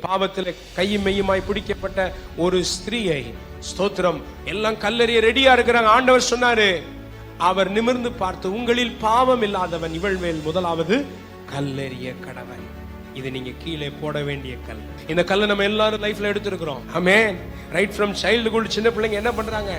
பாவத்தில் கையும் மெய்யுமாய் பிடிக்கப்பட்ட ஒரு ஸ்திரீயை, ஸ்தோத்திரம், எல்லாம் கல்லறிய ரெடியா இருக்கிறாங்க. ஆண்டவர் சொன்னாரு, அவர் நிமிர்ந்து பார்த்து, உங்களில் பாவம் இல்லாதவன் இவள் மேல் முதலாவது கல்லெறிய கடவன். இது நீங்க கீழே போட வேண்டிய கல். இந்த கல்லை நம்ம எல்லாரும் லைஃப்ல எடுத்திருக்கிறோம். ஆமென். ரைட் ஃப்ரம் சைல்டுஹுட் சின்ன பிள்ளைங்க என்ன பண்றாங்க?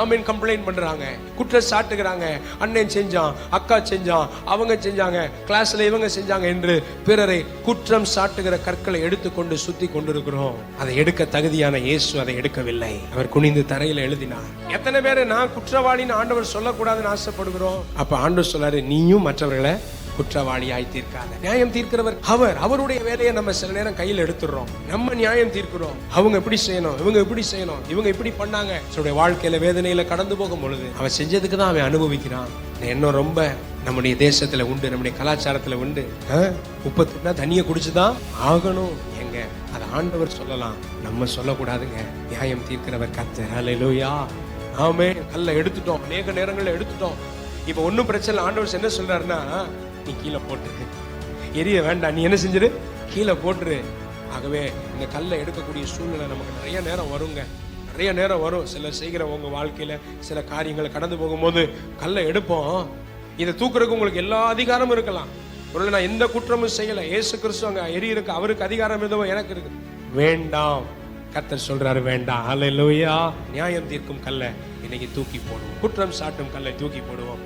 ஆமென், கம்ப்ளைண்ட் பண்றாங்க, குற்றம் சாட்டுகிறாங்க. அண்ணன் செஞ்சான், அக்கா செஞ்சான், அவங்க செஞ்சாங்க, கிளாஸ்ல இவங்க செஞ்சாங்க என்று பிறரை குற்றம் சாட்டுகிற கற்களை எடுத்துக்கொண்டு சுத்தி கொண்டிருக்கிறோம். அதை எடுக்க தகுதியான இயேசு அதை எடுக்கவில்லை. அவர் குனிந்து தரையில எழுதினார். எத்தனை பேரை நான் குற்றவாளின்னு ஆண்டவர் சொல்லக்கூடாதுன்னு ஆசைப்படுகிறோம்? அப்ப ஆண்டவர் சொல்லாரு, நீயும் மற்றவர்களை குற்றவாளியாய் தீர்க்காத. நியாயம் தீர்க்கிறவர் அவர். அவருடைய வேலையை நம்ம சில நேரம் கையில் எடுத்துடுறோம். நம்ம நியாயம் தீர்க்கிறோம். அவங்க எப்படி செய்யணும், இவங்க எப்படி செய்யணும், இவங்க இப்படி பண்ணாங்க. வாழ்க்கையில வேதனையில கடந்து போகும் பொழுது அவன் செஞ்சதுக்கு தான் அவன் அனுபவிக்கிறான். இன்னும் ரொம்ப நம்முடைய தேசத்துல உண்டு, நம்முடைய கலாச்சாரத்துல உண்டு. உப்பு தின்னா தண்ணியை குடிச்சுதான் ஆகணும். எங்க அதை ஆண்டவர் சொல்லலாம், நம்ம சொல்லக்கூடாதுங்க. நியாயம் தீர்க்கிறவர் கர்த்தர். ஹல்லேலூயா. ஆமென். கல்ல எடுத்துட்டோம், அநேக நேரங்கள்ல எடுத்துட்டோம். இப்ப ஒன்னும் பிரச்சனை. ஆண்டவர் என்ன சொல்றாருன்னா, நீ கீழே போட்டுரு, எரிய வேண்டாம், நீ என்ன செஞ்சிரு, கீழே போட்டுரு. ஆகவே இந்த கல்லை எடுக்கக்கூடிய சூழ்நிலை நமக்கு நிறைய நேரம் வருங்க, நிறைய நேரம் வரும். சில செய்கிற உங்க வாழ்க்கையில சில காரியங்களை கடந்து போகும்போது கல்லை எடுப்போம். இதை தூக்குறதுக்கு உங்களுக்கு எல்லா அதிகாரமும் இருக்கலாம். ஒருவேளை நான் எந்த குற்றமும் செய்யல, இயேசு கிறிஸ்து அங்க எரியிருக்கு, அவருக்கு அதிகாரம் இருந்தவோ எனக்கு இருக்கு. வேண்டாம், கர்த்தர் சொல்றாரு வேண்டாம். ஹல்லேலூயா. நியாயம் தீர்க்கும் கல்லை இன்னைக்கு தூக்கி போடுவோம், குற்றம் சாட்டும் கல்லை தூக்கி போடுவோம்.